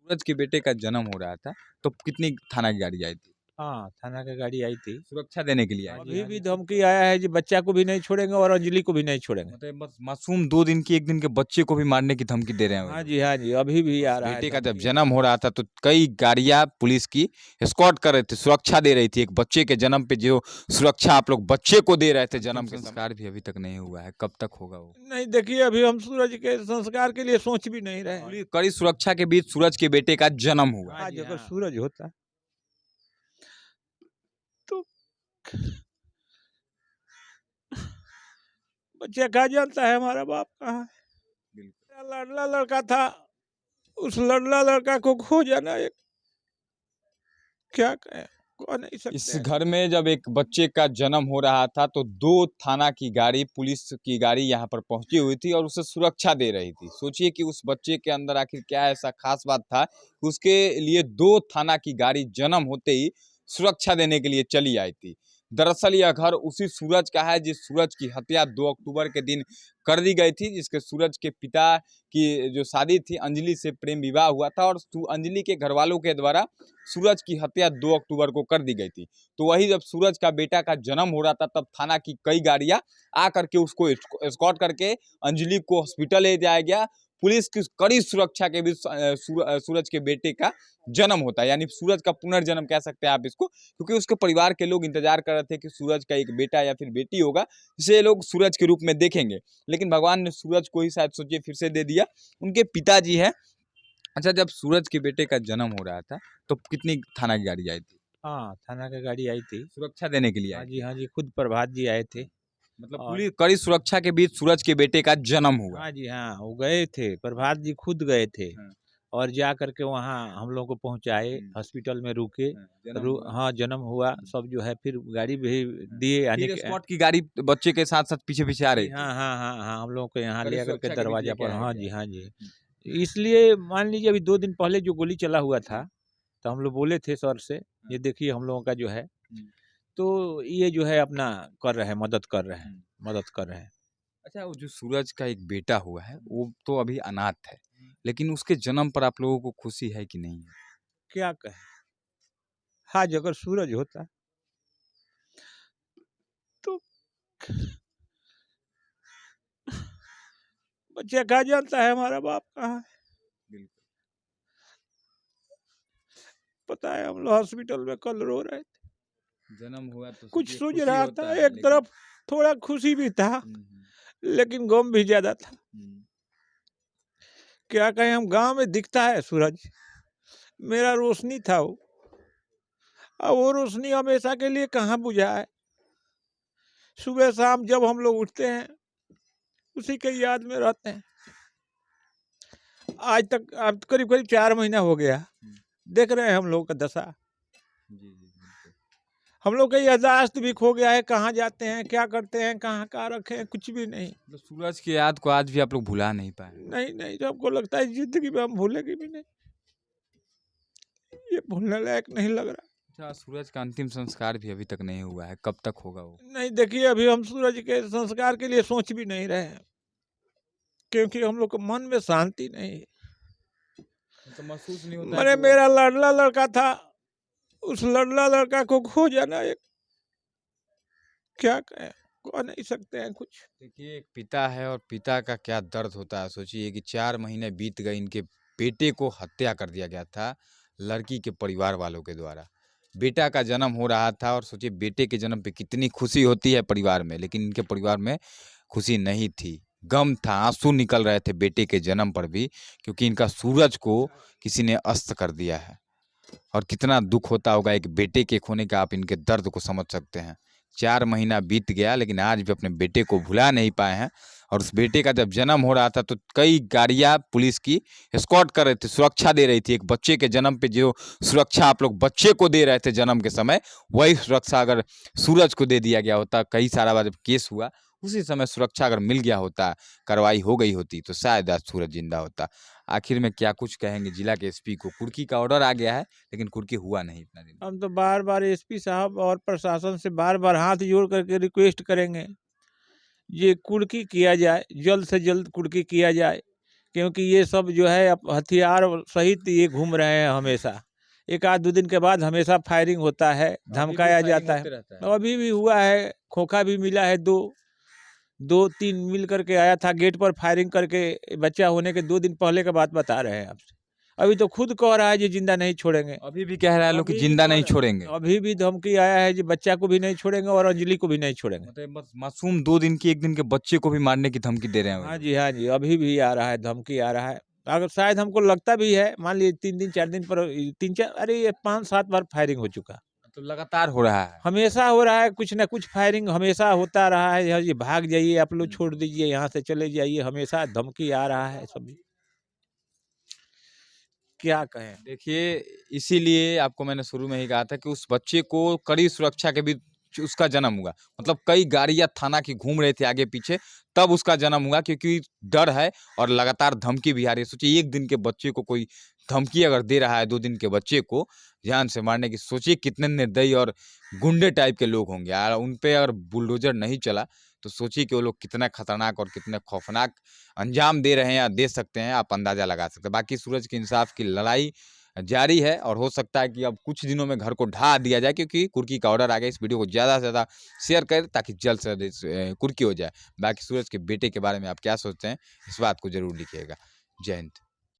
सूरज के बेटे का जन्म हो रहा था, तो कितनी थाना की गाड़ी आई थी? हाँ, थाना की गाड़ी आई थी। सुरक्षा देने के लिए आई थी। अभी भी धमकी आया है कि बच्चा को भी नहीं छोड़ेंगे और अंजलि को भी नहीं छोड़ेंगे। मतलब बस मासूम 2 दिन की 1 दिन के बच्चे को भी मारने की धमकी दे रहे हैं वो हाँ लोग। जी, हाँ जी, अभी भी आ उस रहा है बेटे का जब धमकी। जन्म हो रहा था तो कई गाड़ियां पुलिस की एस्कॉर्ट कर रहे थे, सुरक्षा दे रही थी। एक बच्चे के जन्म पे जो सुरक्षा आप लोग बच्चे को दे रहे थे जन्म के संस्कार भी अभी तक नहीं हुआ है, कब तक होगा वो? नहीं देखिए, अभी हम सूरज के संस्कार के लिए सोच भी नहीं रहे हैं। पूरी कड़ी सुरक्षा के बीच सूरज के बेटे का जन्म हुआ। आज अगर सूरज होता तो बच्चा क्या जानता है हमारा बाप कहाँ है। मेरा लाडला लड़का था, उस लाडला लड़का को खो जाना एक क्या कहें, कह नहीं इस सकते हैं। घर में जब एक बच्चे का जन्म हो रहा था तो 2 थाना की गाड़ी, पुलिस की गाड़ी यहाँ पर पहुंची हुई थी और उसे सुरक्षा दे रही थी। सोचिए कि उस बच्चे के अंदर आखिर क्या ऐसा खास बात था कि उसके लिए 2 थाना की गाड़ी जन्म होते ही सुरक्षा देने के लिए चली आई थी। दरअसल यह घर उसी सूरज का है जिस सूरज की हत्या 2 अक्टूबर के दिन कर दी गई थी, जिसके सूरज के पिता की जो शादी थी अंजलि से प्रेम विवाह हुआ था और अंजलि के घर वालों के द्वारा सूरज की हत्या 2 अक्टूबर को कर दी गई थी। तो वही जब सूरज का बेटा का जन्म हो रहा था तब थाना की कई गाड़ियां आकर के उसको एस्कॉर्ट करके अंजलि को हॉस्पिटल ले जाया गया। पुलिस की कड़ी सुरक्षा के बीच सूरज के बेटे का जन्म होता है, यानी सूरज का पुनर्जन्म कह सकते हैं आप इसको, क्योंकि उसके परिवार के लोग इंतजार कर रहे थे कि सूरज का एक बेटा या फिर बेटी होगा जिसे लोग सूरज के रूप में देखेंगे, लेकिन भगवान ने सूरज को ही शायद सोचिए फिर से दे दिया। उनके पिताजी है। अच्छा, जब सूरज के बेटे का जन्म हो रहा था तो कितनी थाना की गाड़ी आई थी? हाँ, थाना की गाड़ी आई थी। सुरक्षा देने के लिए हाँ आई जी, थी। हाँ जी, खुद प्रभात जी आए थे। मतलब और पूरी कड़ी सुरक्षा के बीच सूरज के बेटे का जन्म हुआ। हाँ जी, हाँ, वो गए थे, प्रभात जी खुद गए थे हाँ, और जा कर के वहाँ हम लोग को पहुँचाए, हॉस्पिटल में रुके। हाँ, जन्म हुआ। हाँ, जन्म हुआ, सब जो है फिर गाड़ी भी दिए यानी फिर कि स्कॉट की गाड़ी बच्चे के साथ-साथ पीछे-पीछे आ जी, रही थी। हाँ, हाँ, हाँ, हाँ, हम लोग को यहाँ कड़ी ले आकर के सुरक्षा के बीच दरवाज़ा लेके पर आया हाँ गया। जी, हाँ जी। इसलिए मान लीजिए अभी 2 दिन पहले जो गोली चला हुआ था, तो हम लोग बोले थे सर से, ये देखिए हम लोगों का जो है, तो ये जो है अपना कर रहे हैं, मदद कर रहे हैं, मदद कर रहे हैं। अच्छा, वो जो सूरज का एक बेटा हुआ है, वो तो अभी अनाथ है, लेकिन उसके जन्म पर आप लोगों को खुशी है कि नहीं है? क्या कहें, आज अगर सूरज होता तो बच्चा क्या जानता है हमारा बाप कहाँ है। बिल्कुल। पता है हम लोग हॉस्पिटल में कल रो रहे थे। जन्म हुआ तो कुछ सोचिए सूझ खुशी रहा होता था, है, एक तरफ थोड़ा खुशी भी था, लेकिन गम भी ज़्यादा था। क्या कहें, हम गाँव में दिखता है सूरज, मेरा रोशनी था वो, अब वो रोशनी हमेशा के लिए कहाँ बुझा है। सुबह शाम जब हम लोग उठते हैं, उसी के याद में रहते हैं। आज तक अब करीब-करीब 4 महीना हो गया, देख रहे हैं हम लोग का दशा। हम लोग का याददाश्त भी खो गया है, कहाँ जाते हैं, क्या करते हैं, कहाँ रखे हैं, कुछ भी नहीं। तो सूरज की याद को आज भी आप लोग भुला नहीं पाए। नहीं, नहीं, तो हमको लगता है ज़िंदगी में हम भूलेंगे भी नहीं। ये भूलने लायक नहीं लग रहा। अच्छा, सूरज का अंतिम संस्कार भी अभी तक नहीं हुआ है, कब तक होगा वो? नहीं देखिए, अभी हम सूरज के संस्कार के लिए सोच भी नहीं रहे हैं, क्योंकि हम लोग को मन में शांति नहीं है। तो महसूस नहीं होता है मैंने कि मेरा लाडला लड़का था, उस लाडला लड़का को खो जाना एक क्या कहें, कह नहीं सकते हैं कुछ। देखिए, एक पिता है और पिता का क्या दर्द होता है। सोचिए कि 4 महीने बीत गए, इनके बेटे को हत्या कर दिया गया था लड़की के परिवार वालों के द्वारा। बेटा का जन्म हो रहा था और सोचिए बेटे के जन्म पे कितनी खुशी होती है परिवार में, लेकिन इनके परिवार में खुशी नहीं थी, गम था, आंसू निकल रहे थे बेटे के जन्म पर भी, क्योंकि इनका सूरज को किसी ने अस्त कर दिया है। और कितना दुख होता होगा एक बेटे के खोने का, आप इनके दर्द को समझ सकते हैं। 4 महीना बीत गया लेकिन आज भी अपने बेटे को भुला नहीं पाए हैं। और उस बेटे का जब जन्म हो रहा था तो कई गाड़ियां पुलिस की एस्कॉर्ट कर रही थी, सुरक्षा दे रही थी। एक बच्चे के जन्म पे जो सुरक्षा आप लोग बच्चे को दे रहे थे जन्म के समय, वही सुरक्षा अगर सूरज को दे दिया गया होता, कई सारा बार जब केस हुआ उसी समय सुरक्षा अगर मिल गया होता, कार्रवाई हो गई होती, तो शायद आज सूरज जिंदा होता। आखिर में क्या कुछ कहेंगे जिला के एसपी को? कुर्की का ऑर्डर आ गया है लेकिन कुर्की हुआ नहीं इतना दिन। हम तो बार-बार एसपी साहब और प्रशासन से बार-बार हाथ जोड़ करके रिक्वेस्ट करेंगे, ये कुर्की किया जाए, जल्द से जल्द कुर्की किया जाए, क्योंकि ये सब जो है हथियार सहित ये घूम रहे हैं हमेशा। एक आध 2 दिन के बाद हमेशा फायरिंग होता है, धमकाया जाता है। अभी भी हुआ है, खोखा भी मिला है, 2-3 मिल करके आया था गेट पर फायरिंग करके। बच्चा होने के 2 दिन पहले का बात बता रहे हैं आपसे। अभी तो खुद कह रहा है जी जिंदा नहीं छोड़ेंगे। अभी भी कह रहा है लोग कि अभी भी जिंदा कह नहीं रहा- छोड़ेंगे। अभी भी धमकी आया है जी बच्चा को भी नहीं छोड़ेंगे और अंजलि को भी नहीं छोड़ेंगे। मतलब बस मासूम 2 दिन की 1 दिन के बच्चे को भी मारने की धमकी दे रहे हैं वो हाँ लोग। जी, हाँ जी, अभी भी आ रहा है, धमकी आ रहा है। अगर शायद हमको लगता भी है, मान लीजिए 3 दिन 4 दिन पर 3-4 अरे ये 5-7 बार फायरिंग हो चुका। तो लगातार हो रहा है। हमेशा हो रहा है, कुछ ना कुछ फायरिंग हमेशा होता रहा है। ये भाग जाइए, आप लोग छोड़ दीजिए, यहाँ से चले जाइए, हमेशा धमकी आ रहा है सभी। क्या कहें? देखिए, इसीलिए आपको मैंने शुरू में ही कहा था कि उस बच्चे को कड़ी सुरक्षा के बीच उसका जन्म हुआ। मतलब कई गाड़ियाँ थाना की घूम रहे थे आगे-पीछे, तब उसका जन्म हुआ क्योंकि डर है और लगातार धमकी भी आ रही है। सोचिए 1 दिन के बच्चे को कोई धमकी अगर दे रहा है 2 दिन के बच्चे को जान से मारने की, सोचिए कितने निर्दयी और गुंडे टाइप के लोग होंगे। उन पे अगर बुलडोज़र नहीं चला, तो सोचिए कि वो लोग कितना खतरनाक और कितने खौफनाक अंजाम दे रहे हैं या दे सकते हैं, आप अंदाज़ा लगा सकते हैं। बाकी सूरज के इंसाफ की लड़ाई जारी है और हो सकता है कि अब कुछ दिनों में घर को ढा दिया जाए क्योंकि कुर्की का ऑर्डर आ गया। इस वीडियो को ज़्यादा से ज़्यादा शेयर करें ताकि जल्द से जल्द कुर्की हो जाए। बाकी सूरज के बेटे के बारे में आप क्या सोचते हैं, इस बात को ज़रूर लिखिएगा। जय हिंद।